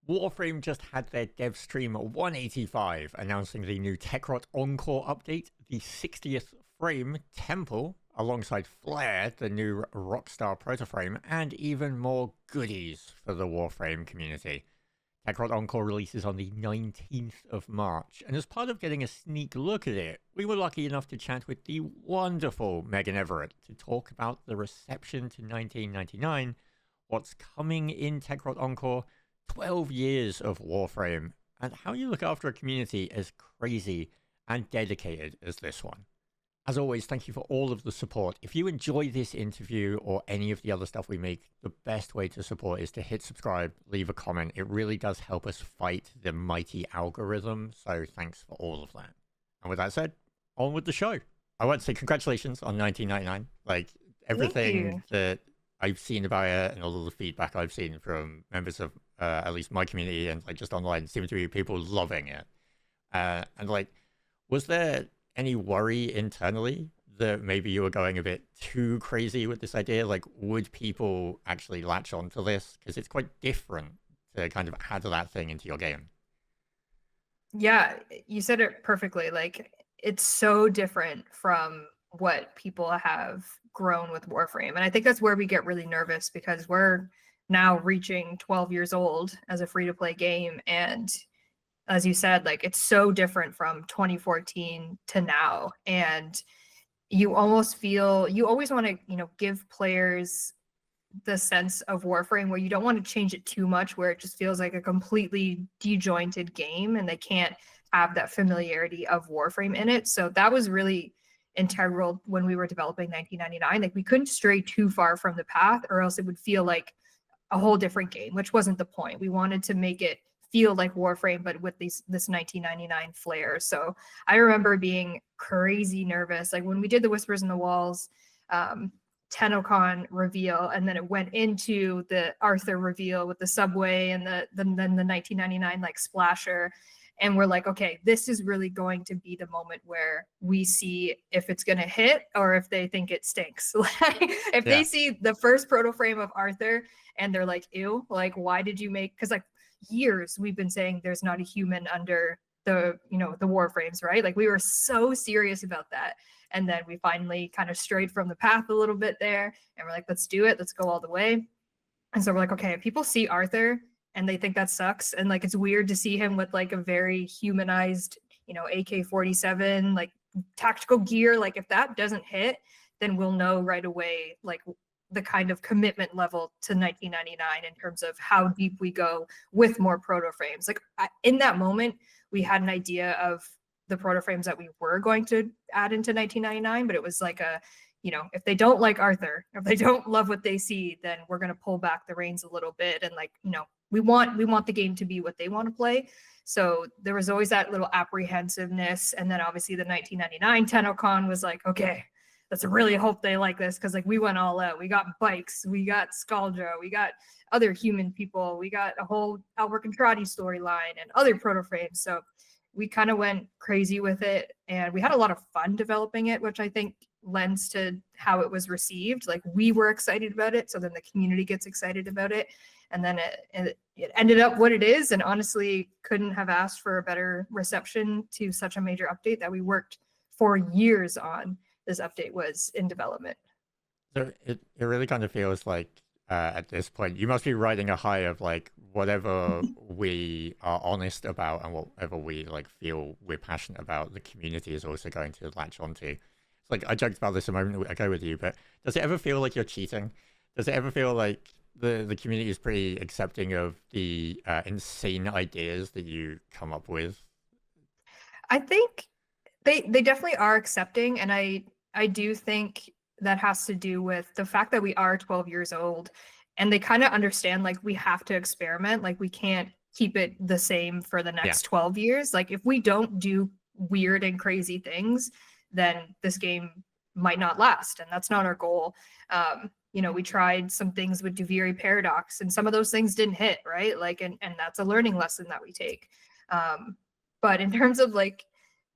Warframe just had their dev stream 185 announcing the new Techrot Encore update, the 60th frame Temple, alongside Flare, the new Rockstar Protoframe, and even more goodies for the Warframe community. Techrot Encore releases on the 19th of March, and as part of getting a sneak look at it, we were lucky enough to chat with the wonderful Megan Everett to talk about the reception to 1999, what's coming in Techrot Encore, 12 years of Warframe, and how you look after a community as crazy and dedicated as this one. As always, thank you for all of the support. If you enjoy this interview or any of the other stuff we make, the best way to support is to hit subscribe, leave a comment. It really does help us fight the mighty algorithm, so thanks for all of that. And with that said, on with the show. I want to say congratulations on 1999. Like, everything that I've seen about it and all of the feedback I've seen from members of at least my community and like just online seem to be people loving it. And like, was there any worry internally that maybe you were going a bit too crazy with this idea? Like, would people actually latch onto this? Because it's quite different to kind of add that thing into your game. Yeah, you said it perfectly. Like, it's so different from what people have grown with Warframe. And I think that's where we get really nervous because we're now reaching 12 years old as a free-to-play game. And as you said, like, it's so different from 2014 to now. And you almost feel, you always want to, give players the sense of Warframe where you don't want to change it too much, where it just feels like a completely disjointed game and they can't have that familiarity of Warframe in it. So that was really integral when we were developing 1999. Like, we couldn't stray too far from the path or else it would feel like a whole different game, which wasn't the point. We wanted to make it feel like Warframe, but with this 1999 flair. So I remember being crazy nervous. Like, when we did the Whispers in the Walls, TennoCon reveal, and then it went into the Arthur reveal with the subway and then the 1999 like splasher. And we're like, okay, this is really going to be the moment where we see if it's going to hit or if they think it stinks. Like, if they see the first proto frame of Arthur and they're like, ew, like, why did you make, because like years we've been saying there's not a human under the, the Warframes, right? Like, we were so serious about that. And then we finally kind of strayed from the path a little bit there. And we're like, let's do it. Let's go all the way. And so we're like, okay, if people see Arthur and they think that sucks, and like, it's weird to see him with like a very humanized, AK-47, like tactical gear. Like, if that doesn't hit, then we'll know right away, like, the kind of commitment level to 1999 in terms of how deep we go with more proto frames. Like, in that moment, we had an idea of the proto frames that we were going to add into 1999, but it was like a, if they don't like Arthur, if they don't love what they see, then we're going to pull back the reins a little bit. And like, we want the game to be what they want to play. So there was always that little apprehensiveness. And then obviously the 1999 TennoCon was like, okay, let's really hope they like this, because like, we went all out. We got bikes, we got Scaldra, we got other human people, we got a whole Outwork and Trotty storyline and other proto frames. So we kind of went crazy with it, and we had a lot of fun developing it, which I think lends to how it was received. Like, we were excited about it, so then the community gets excited about it, and then it ended up what it is. And honestly, couldn't have asked for a better reception to such a major update that we worked for years on. This update was in development. So it really kind of feels like at this point you must be riding a high of like whatever we are honest about and whatever we like feel we're passionate about, the community is also going to latch onto. It's like, I joked about this a moment ago with you, but does it ever feel like you're cheating? Does it ever feel like the community is pretty accepting of the insane ideas that you come up with? I think they definitely are accepting, and I do think that has to do with the fact that we are 12 years old, and they kind of understand, like, we have to experiment. Like, we can't keep it the same for the next 12 years. Like, if we don't do weird and crazy things, then this game might not last, and that's not our goal. We tried some things with Duviri Paradox, and some of those things didn't hit, right? Like, and that's a learning lesson that we take. But in terms of like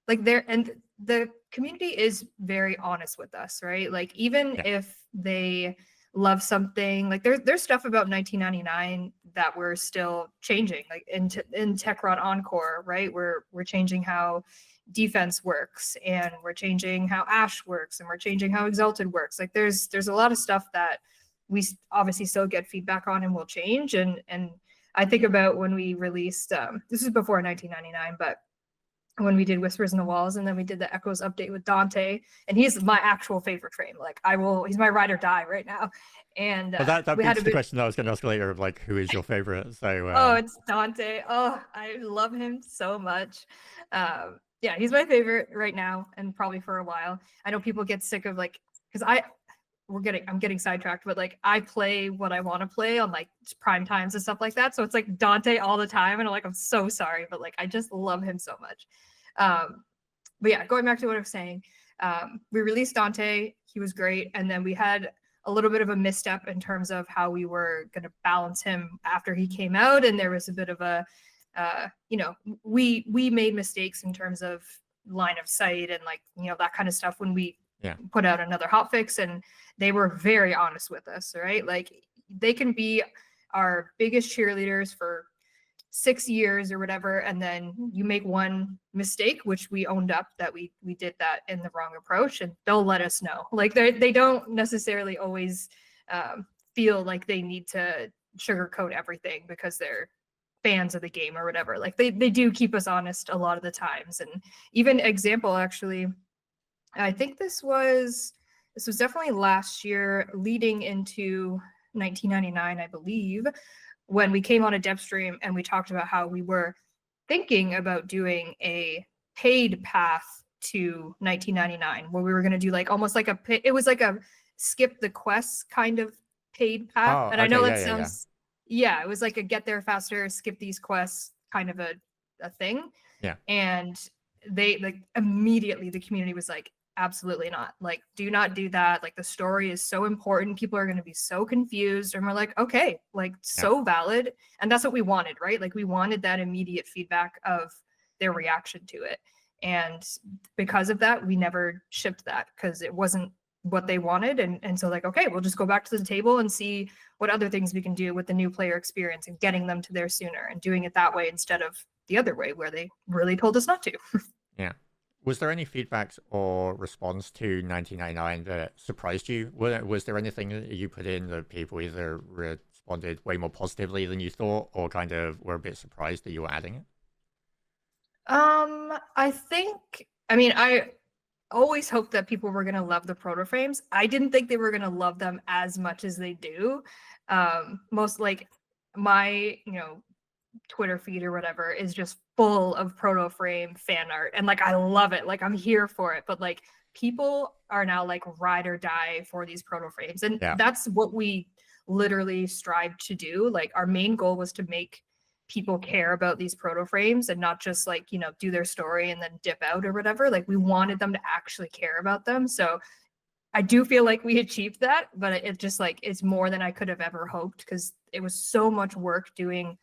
there, and the community is very honest with us, right? Like, even if they love something. Like there's stuff about 1999 that we're still changing, like in Techrot Encore, right? We're changing how defense works, and we're changing how Ash works, and we're changing how Exalted works. Like there's a lot of stuff that we obviously still get feedback on and will change. And I think about when we released this is before 1999, but when we did Whispers in the Walls, and then we did the Echoes update with Dante, and he's my actual favorite frame. Like he's my ride or die right now. And Well, that we had begs a the bit. question I was going to ask later of like, who is your favorite? So, Oh, it's Dante. Oh, I love him so much. Yeah, he's my favorite right now, and probably for a while. I know people get sick of like, because I'm getting sidetracked, but like I play what I want to play on like prime times and stuff like that. So it's like Dante all the time, and I'm so sorry, but like I just love him so much. But yeah, going back to what I was saying, we released Dante. He was great, and then we had a little bit of a misstep in terms of how we were going to balance him after he came out, and there was a bit of a, we made mistakes in terms of line of sight and like that kind of stuff when we put out another hotfix, and they were very honest with us, right? Like they can be our biggest cheerleaders for 6 years or whatever, and then you make one mistake, which we owned up that we did that in the wrong approach, and they'll let us know. Like they don't necessarily always feel like they need to sugarcoat everything because they're fans of the game or whatever. Like they do keep us honest a lot of the times. And even example, actually, I think this was definitely last year leading into 1999, I believe, when we came on a dev stream and we talked about how we were thinking about doing a paid path to 1999, where we were going to do like almost like it was like a skip the quests kind of paid path. oh, And okay, I know that yeah. sounds, it was like a get there faster, skip these quests kind of a thing. Yeah. And they like immediately the community was like, absolutely not. Like, do not do that. Like the story is so important. People are going to be so confused. And we're like, okay, like so valid. And that's what we wanted, right? Like we wanted that immediate feedback of their reaction to it. And because of that, we never shipped that because it wasn't what they wanted. And so like, okay, we'll just go back to the table and see what other things we can do with the new player experience and getting them to there sooner and doing it that way instead of the other way where they really told us not to. Yeah. Was there any feedback or response to 1999 that surprised you? Was there anything that you put in that people either responded way more positively than you thought, or kind of were a bit surprised that you were adding it? I always hoped that people were going to love the proto frames. I didn't think they were going to love them as much as they do. Most like my, Twitter feed or whatever is just full of proto frame fan art, and like I love it. Like I'm here for it, but like people are now like ride or die for these proto frames, and that's what we literally strive to do. Like our main goal was to make people care about these proto frames and not just like do their story and then dip out or whatever. Like we wanted them to actually care about them. So I do feel like we achieved that, but it just like it's more than I could have ever hoped because it was so much work doing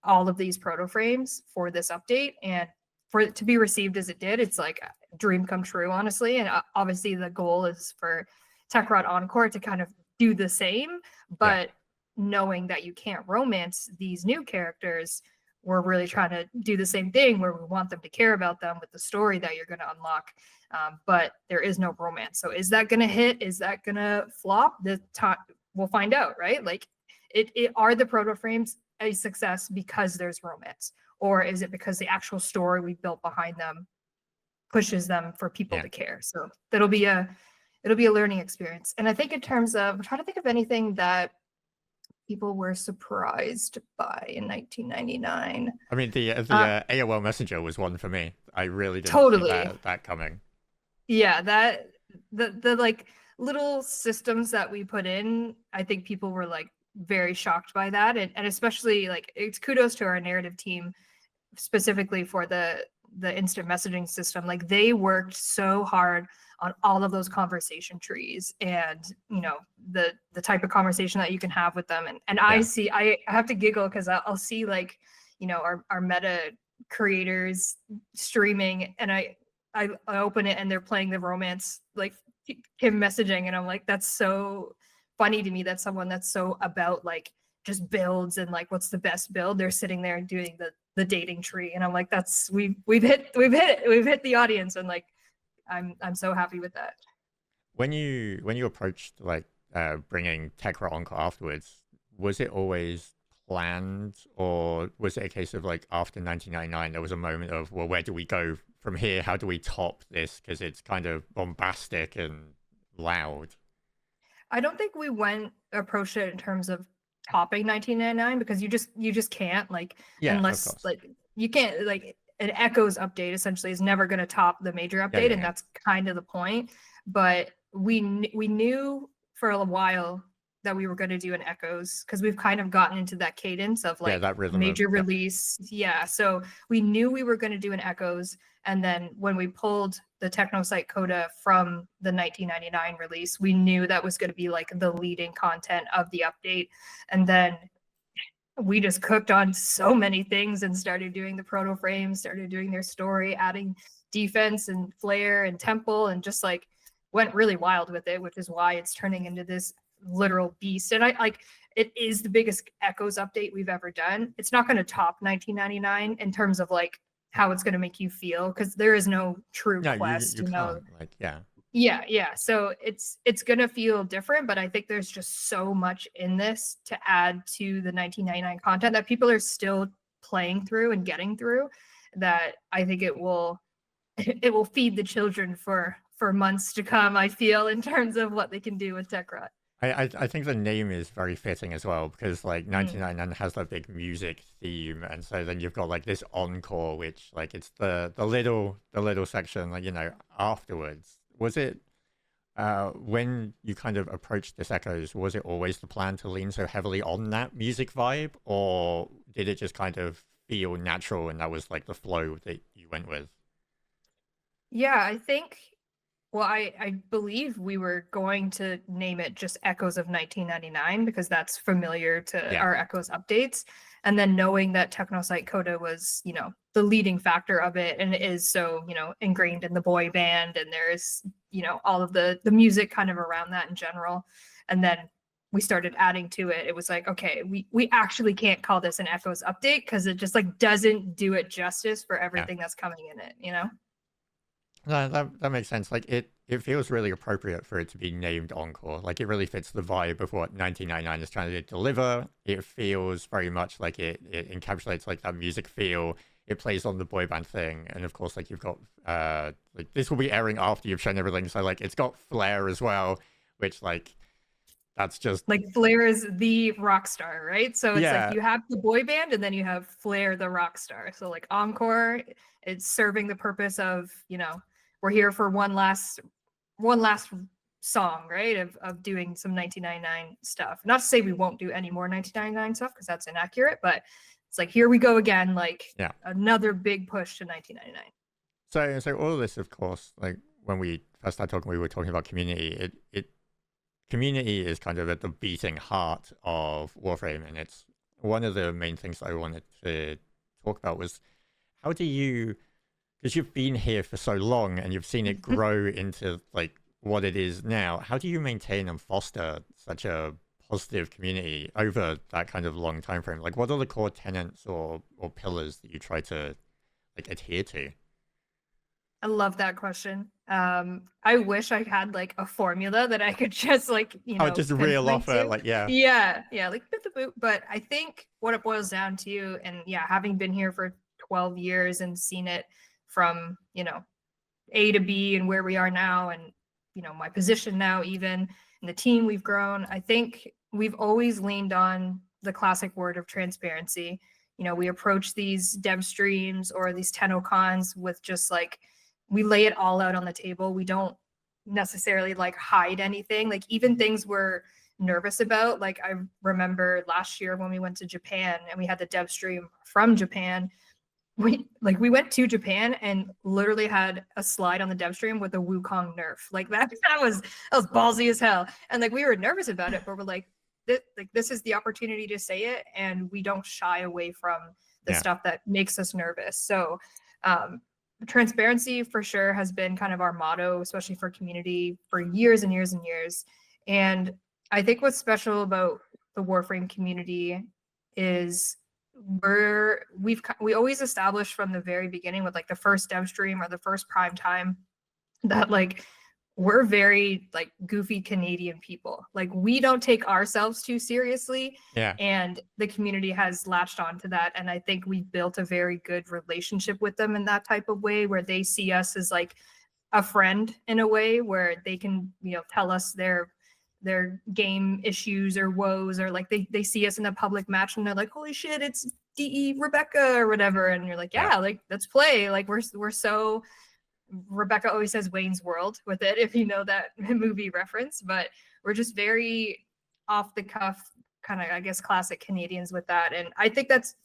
all of these proto frames for this update, and for it to be received as it did, it's like a dream come true, honestly. And obviously the goal is for Techrot Encore to kind of do the same, but knowing that you can't romance these new characters, we're really trying to do the same thing where we want them to care about them with the story that you're going to unlock. But there is no romance. So is that going to hit? Is that going to flop? We'll find out, right? Like it are the proto frames a success because there's romance, or is it because the actual story we built behind them pushes them for people to care? So it'll be a learning experience. And I think in terms of, I'm trying to think of anything that people were surprised by in 1999. I mean, the AOL Messenger was one for me. I really didn't see that coming. Yeah, that the like little systems that we put in, I think people were like very shocked by that, and especially like it's kudos to our narrative team specifically for the instant messaging system. Like they worked so hard on all of those conversation trees and the type of conversation that you can have with them, and I have to giggle because I'll see like our meta creators streaming, and I open it and they're playing the romance like him messaging, and I'm like, that's so funny to me that someone that's so about like just builds and like what's the best build, they're sitting there doing the dating tree, and I'm like, that's we've hit it, we've hit the audience, and like I'm so happy with that. When you approached like bringing Techrot Encore afterwards, was it always planned, or was it a case of like after 1999 there was a moment of, well, where do we go from here? How do we top this? Because it's kind of bombastic and loud. I don't think we approached it in terms of topping 1999, because you just can't, like, Yeah, of unless course. like you can't, like, an Echoes update essentially is never going to top the major Yeah, update, yeah, and yeah. that's kind of the point. But we knew for a while that we were going to do an Echoes, because we've kind of gotten into that cadence of Yeah, like that rhythm of major yeah. release. Yeah, so we knew we were going to do an Echoes, and then when we pulled the Technosite Coda from the 1999 release, we knew that was going to be like the leading content of the update. And then we just cooked on so many things and started doing the proto frames, started doing their story, adding defense and flare and temple, and just like went really wild with it, which is why it's turning into this literal beast. And I like, it is the biggest Echoes update we've ever done. It's not going to top 1999 in terms of like how it's going to make you feel, because there is no true No, quest, you can't. Like, yeah. yeah, so it's gonna feel different, but I think there's just so much in this to add to the 1999 content that people are still playing through and getting through, that I think it will it will feed the children for months to come, I feel, in terms of what they can do with Techrot. I think the name is very fitting as well, because like Mm. 1999 has that big music theme, and so then you've got like this encore, which like it's the little section, like, you know, afterwards. Was it when you kind of approached this Echoes, was it always the plan to lean so heavily on that music vibe, or did it just kind of feel natural and that was like the flow that you went with? Yeah, I think, well, I believe we were going to name it just Echoes of 1999, because that's familiar to Yeah. our Echoes updates. And then knowing that Technosite Coda was, you know, the leading factor of it, and it is so, you know, ingrained in the boy band, and there's, you know, all of the music kind of around that in general. And then we started adding to it. It was like, okay, we actually can't call this an Echoes update, because it just like doesn't do it justice for Yeah. everything that's coming in it, you know? No, that makes sense. Like it feels really appropriate for it to be named Encore. Like it really fits the vibe of what 1999 is trying to deliver. It feels very much like it encapsulates like that music feel. It plays on the boy band thing, and of course, like you've got like this will be airing after you've shown everything, so like it's got flair as well, which like that's just Like Flair is the rock star, right? So it's like yeah, you have the boy band and then you have Flair the rock star. So like Encore, it's serving the purpose of, you know, we're here for one last song, right? Of doing some 1999 stuff. Not to say we won't do any more 1999 stuff, because that's inaccurate, but it's like here we go again, like yeah. another big push to 1999. So all of this, of course, like when we first started talking, we were talking about community. It community is kind of at the beating heart of Warframe, and it's one of the main things I wanted to talk about was how do you, because you've been here for so long and you've seen it grow into like what it is now, how do you maintain and foster such a positive community over that kind of long time frame? Like, what are the core tenets or pillars that you try to like adhere to? I love that question. I wish I had like a formula that I could just like, you Oh, know, just reel pinpoint off it, to. like, yeah, Yeah, like bit the boot. But I think what it boils down to, and yeah, having been here for 12 years and seen it from, you know, A to B and where we are now, and, you know, my position now, even, and the team we've grown, I think we've always leaned on the classic word of transparency. You know, we approach these dev streams or these TennoCons with just like, we lay it all out on the table. We don't necessarily like hide anything. Like even things we're nervous about. Like I remember last year when we went to Japan and we had the dev stream from Japan. We went to Japan and literally had a slide on the dev stream with a Wukong nerf. Like that was ballsy as hell. And like we were nervous about it, but we're like, this is the opportunity to say it, and we don't shy away from the yeah. stuff that makes us nervous. So transparency for sure has been kind of our motto, especially for community, for years and years and years. And I think what's special about the Warframe community is we always established from the very beginning with like the first dev stream or the first prime time that like we're very like goofy Canadian people. Like we don't take ourselves too seriously, Yeah. and the community has latched onto that. And I think we've built a very good relationship with them in that type of way, where they see us as like a friend in a way where they can, tell us their game issues or woes, or like they see us in a public match and they're like, holy shit, it's DE Rebecca or whatever, and you're like, Yeah. yeah, like let's play. Like we're so, Rebecca always says Wayne's World with it, if you know that movie reference, but we're just very off the cuff, kind of, I guess, classic Canadians with that. And I think that's,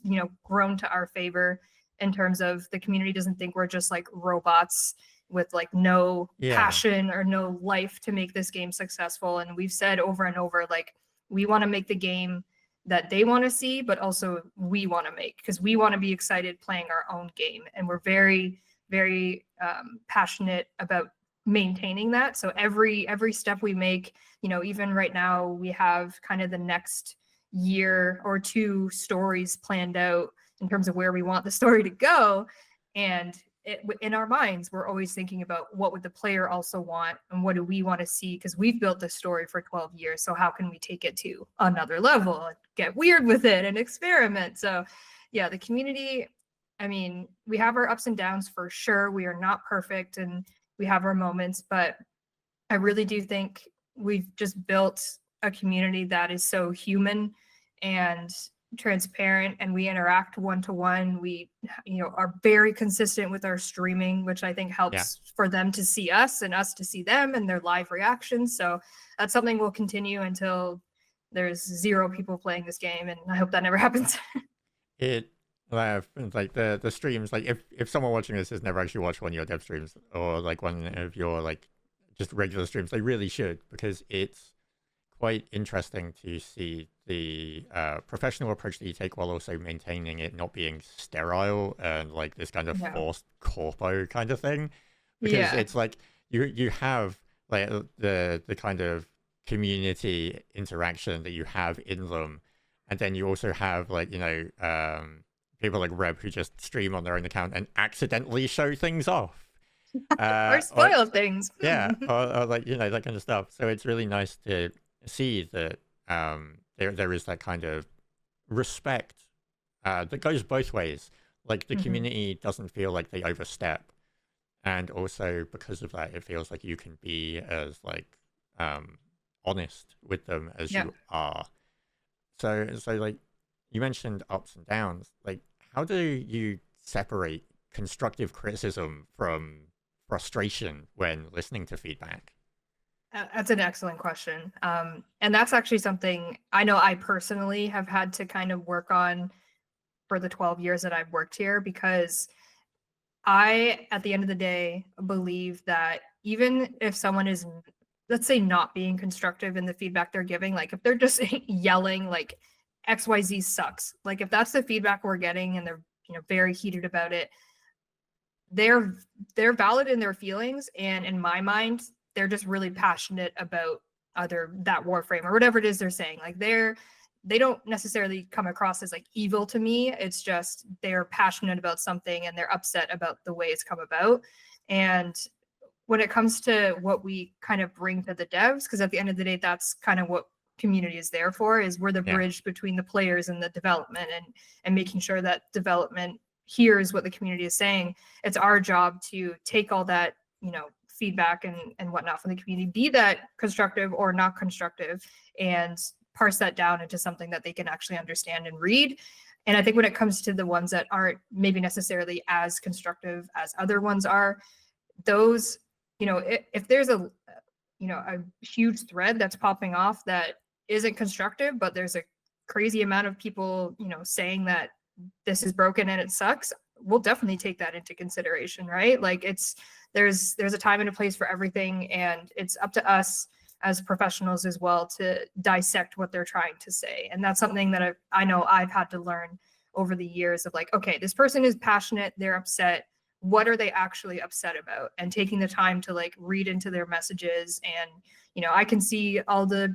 grown to our favor in terms of the community doesn't think we're just like robots with like no passion or no life to make this game successful. And we've said over and over, like, we want to make the game that they want to see, but also we want to make, because we want to be excited playing our own game. And we're very, very passionate about maintaining that. So every step we make, even right now, we have kind of the next year or two stories planned out in terms of where we want the story to go. And in our minds, we're always thinking about what would the player also want and what do we want to see, because we've built this story for 12 years. So how can we take it to another level and get weird with it and experiment? So yeah, the community, I mean, we have our ups and downs for sure. We are not perfect and we have our moments, but I really do think we've just built a community that is so human and transparent, and we interact one-to-one. We, are very consistent with our streaming, which I think helps for them to see us and us to see them and their live reactions. So that's something we'll continue until there's 0 people playing this game, and I hope that never happens. Like the streams, like if someone watching this has never actually watched one of your dev streams or like one of your like just regular streams, they really should, because it's quite interesting to see the professional approach that you take while also maintaining it not being sterile and like this kind of forced corpo kind of thing, because it's like you have like the kind of community interaction that you have in them, and then you also have like people like Reb who just stream on their own account and accidentally show things off. Or spoil things. or like, that kind of stuff. So it's really nice to see that there is that kind of respect that goes both ways. Like the community doesn't feel like they overstep. And also because of that, it feels like you can be as like honest with them as you are. So like you mentioned ups and downs. Like, how do you separate constructive criticism from frustration when listening to feedback? That's an excellent question. And that's actually something I know I personally have had to kind of work on for the 12 years that I've worked here, because I, at the end of the day, believe that even if someone is, let's say, not being constructive in the feedback they're giving, like if they're just yelling like XYZ sucks, like if that's the feedback we're getting and they're very heated about it, they're valid in their feelings, and in my mind they're just really passionate about either that Warframe or whatever it is they're saying. Like they don't necessarily come across as like evil to me. It's just they're passionate about something and they're upset about the way it's come about. And when it comes to what we kind of bring to the devs, because at the end of the day, that's kind of what community is there for, is we're the bridge between the players and the development, and making sure that development hears what the community is saying. It's our job to take all that, feedback and whatnot from the community, be that constructive or not constructive, and parse that down into something that they can actually understand and read. And I think when it comes to the ones that aren't maybe necessarily as constructive as other ones are, those, if there's a huge thread that's popping off that isn't constructive, but there's a crazy amount of people, saying that this is broken and it sucks, we'll definitely take that into consideration, right? Like there's a time and a place for everything, and it's up to us as professionals as well to dissect what they're trying to say. And that's something that I know I've had to learn over the years of like, okay, this person is passionate, they're upset, what are they actually upset about? And taking the time to like read into their messages. And I can see all the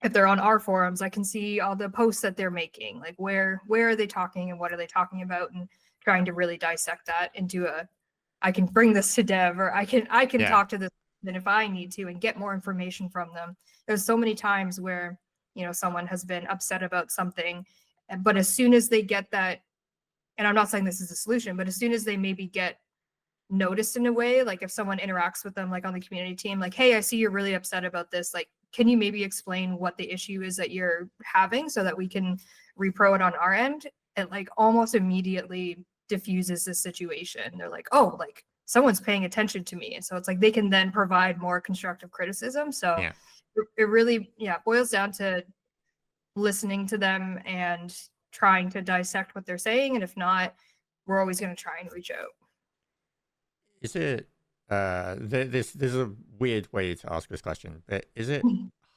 if they're on our forums, I can see all the posts that they're making, like where are they talking and what are they talking about, and trying to really dissect that into a, I can bring this to dev, or I can Yeah. talk to this person if I need to and get more information from them. There's so many times where, someone has been upset about something, but as soon as they get that, and I'm not saying this is a solution, but as soon as they maybe get noticed in a way, like if someone interacts with them, like on the community team, like, hey, I see you're really upset about this, like, can you maybe explain what the issue is that you're having so that we can repro it on our end? It like almost immediately diffuses the situation. They're like, oh, like someone's paying attention to me. And so it's like they can then provide more constructive criticism. So Yeah. it really, boils down to listening to them and trying to dissect what they're saying. And if not, we're always going to try and reach out. Is it this is a weird way to ask this question, but is it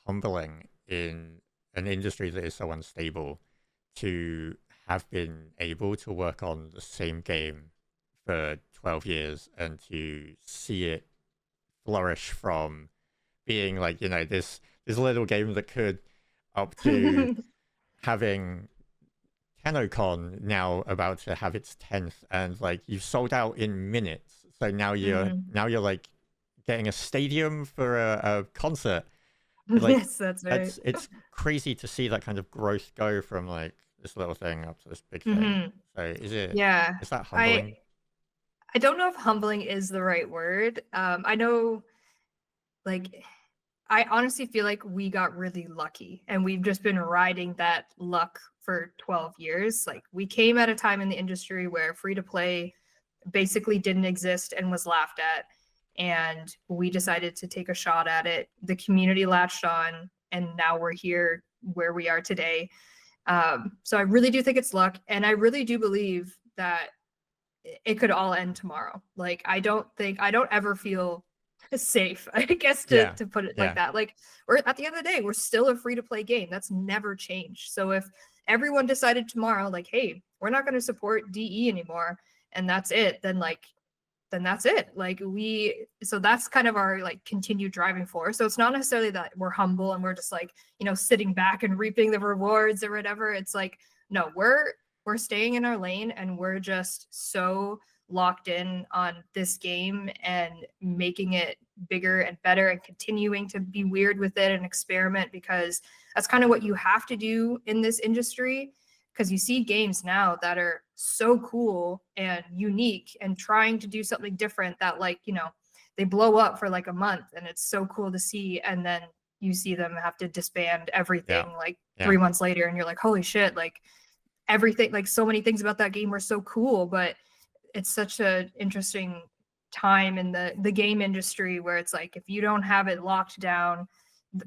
humbling in an industry that is so unstable to have been able to work on the same game for 12 years and to see it flourish from being like, this little game that could up to having TennoCon now about to have its 10th, and like you sold out in minutes. So now you're like getting a stadium for a concert. Like Yes, that's right. it's crazy to see that kind of growth go from like this little thing up to this big thing. So Yeah, is that humbling? I don't know if humbling is the right word. I know, like, I honestly feel like we got really lucky and we've just been riding that luck for 12 years. Like, we came at a time in the industry where free to play basically didn't exist and was laughed at. And we decided to take a shot at it. The community latched on, and now we're here where we are today. So I really do think it's luck. And I really do believe that it could all end tomorrow. Like, I don't ever feel safe, I guess, to put it like that. Like, we're at the end of the day, we're still a free to play game. That's never changed. So if everyone decided tomorrow, like, hey, we're not going to support DE anymore, and that's it, then that's it. Like, so that's kind of our like continued driving force. So it's not necessarily that we're humble and we're just like, sitting back and reaping the rewards or whatever. It's like, no, we're staying in our lane, and we're just so locked in on this game and making it bigger and better and continuing to be weird with it and experiment, because that's kind of what you have to do in this industry. Because you see games now that are so cool and unique and trying to do something different that, like, they blow up for like a month and it's so cool to see, and then you see them have to disband everything 3 months later, and you're like, holy shit, like everything, like so many things about that game were so cool. But it's such an interesting time in the game industry where it's like, if you don't have it locked down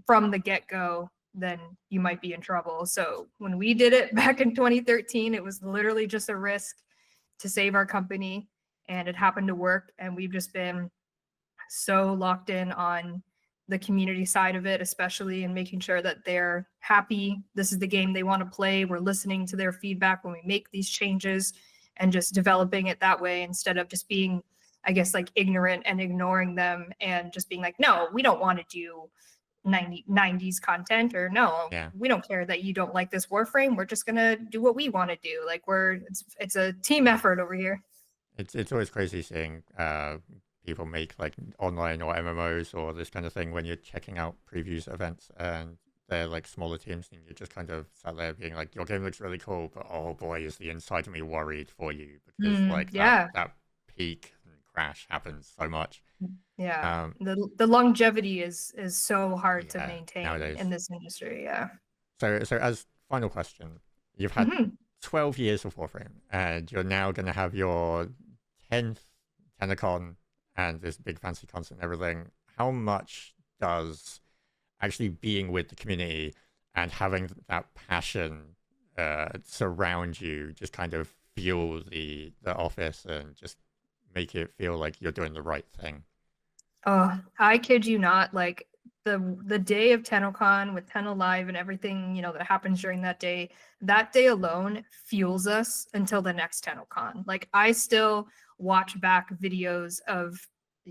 from the get-go, then you might be in trouble. So when we did it back in 2013, it was literally just a risk to save our company, and it happened to work. And we've just been so locked in on the community side of it, especially, and making sure that they're happy. This is the game they want to play. We're listening to their feedback when we make these changes, and just developing it that way, instead of just being, I guess, like ignorant and ignoring them and just being like, no, we don't want to do 90s content, or no, we don't care that you don't like this Warframe. We're just gonna do what we want to do. Like, it's a team effort over here. It's always crazy seeing people make like online or MMOs or this kind of thing when you're checking out previews events and they're like smaller teams, and you're just kind of sat there being like, your game looks really cool, but oh boy, is the inside of me worried for you, because that peak and crash happens so much. The longevity is so hard to maintain nowadays in this industry. So as final question, you've had 12 years of Warframe, and you're now going to have your 10th TennoCon and this big fancy concert and everything. How much does actually being with the community and having that passion surround you just kind of fuel the office and just make it feel like you're doing the right thing? Oh, I kid you not. Like, the day of TennoCon with Tenno Live and everything, that happens during that day alone fuels us until the next TennoCon. Like, I still watch back videos of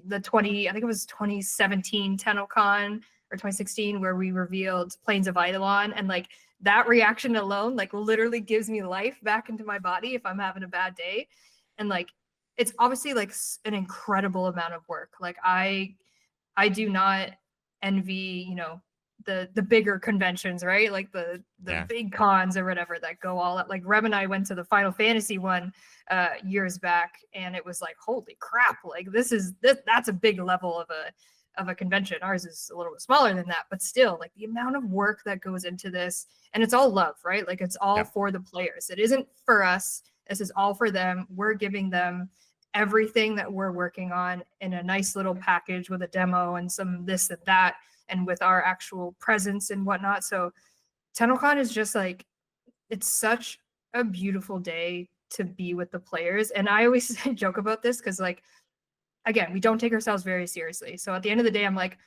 the I think it was 2017 TennoCon, or 2016, where we revealed Plains of Eidolon, and like that reaction alone, like literally gives me life back into my body if I'm having a bad day. And like, it's obviously like an incredible amount of work. Like I do not envy, you know, the bigger conventions, right? Like the big cons or whatever that go all out. Like Rem and I went to the Final Fantasy one years back, and it was like, holy crap, like that's a big level of a convention. Ours is a little bit smaller than that, but still, like the amount of work that goes into this, and it's all love, right? Like it's all for the players. It isn't for us. This is all for them. We're giving them everything that we're working on in a nice little package with a demo and some this and that, and with our actual presence and whatnot. So TennoCon is just like, it's such a beautiful day to be with the players. And I always joke about this because, like, again, we don't take ourselves very seriously. So at the end of the day, I'm like,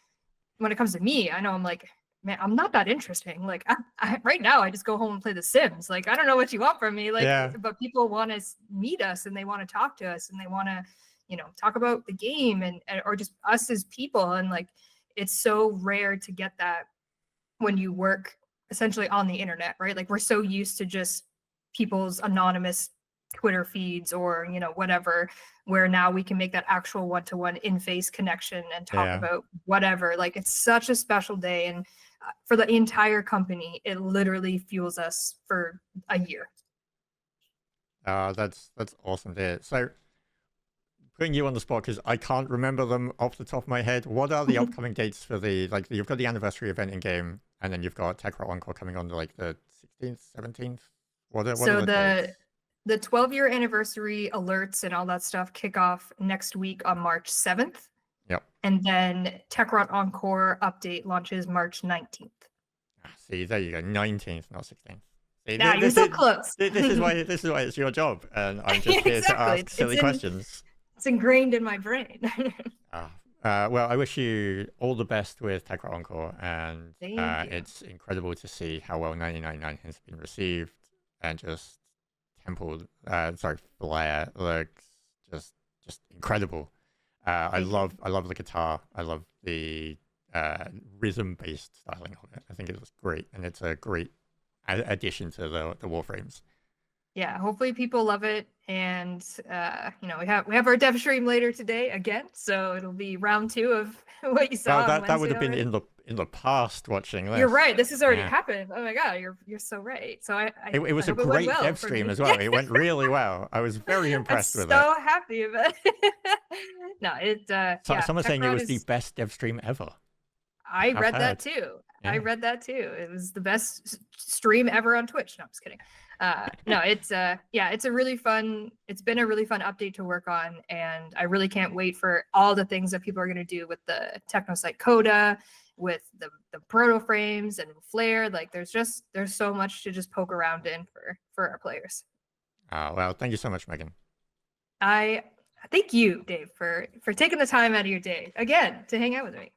when it comes to me, I know I'm like, man, I'm not that interesting. Like I right now, I just go home and play The Sims. Like, I don't know what you want from me. Like, but people want to meet us, and they want to talk to us, and they want to, you know, talk about the game and or just us as people. And like, it's so rare to get that when you work essentially on the internet, right? Like we're so used to just people's anonymous Twitter feeds or, you know, whatever, where now we can make that actual one-to-one in-face connection and talk about whatever. Like it's such a special day. And for the entire company, it literally fuels us for a year. That's awesome to hear. So putting you on the spot, because I can't remember them off the top of my head, what are the upcoming dates for the, like, you've got the anniversary event in game, and then you've got Techrot Encore coming on like the 16th, 17th? What are the dates? The 12-year anniversary alerts and all that stuff kick off next week on March 7th. Yep. And then Techrot Encore update launches March 19th. See, there you go, 19th, not 16th. Yeah, you're so close. This is why it's your job, and I'm just here to ask silly questions. It's ingrained in my brain. Well, I wish you all the best with Techrot Encore, and it's incredible to see how well 99.9 has been received, and just Flare looks just incredible. I love the guitar. I love the rhythm-based styling of it. I think it looks great, and it's a great addition to the Warframes. Yeah, hopefully people love it, and you know, we have our dev stream later today again, so it'll be round 2 of what you saw. That would have been in the past watching this. You're right. This has already happened. Oh my god, you're so right. So it was a great dev stream as well. It went really well. I was very impressed with it. So happy about it. No, someone's saying it was the best dev stream ever. I read that too. Yeah. I read that too. It was the best stream ever on Twitch. No, I'm just kidding. No, it's it's been a really fun update to work on, and I really can't wait for all the things that people are going to do with the Technosite Coda, with the proto frames and Flare. Like there's so much to just poke around in for our players. Well, thank you so much, Megan. I thank you, Dave, for taking the time out of your day again to hang out with me.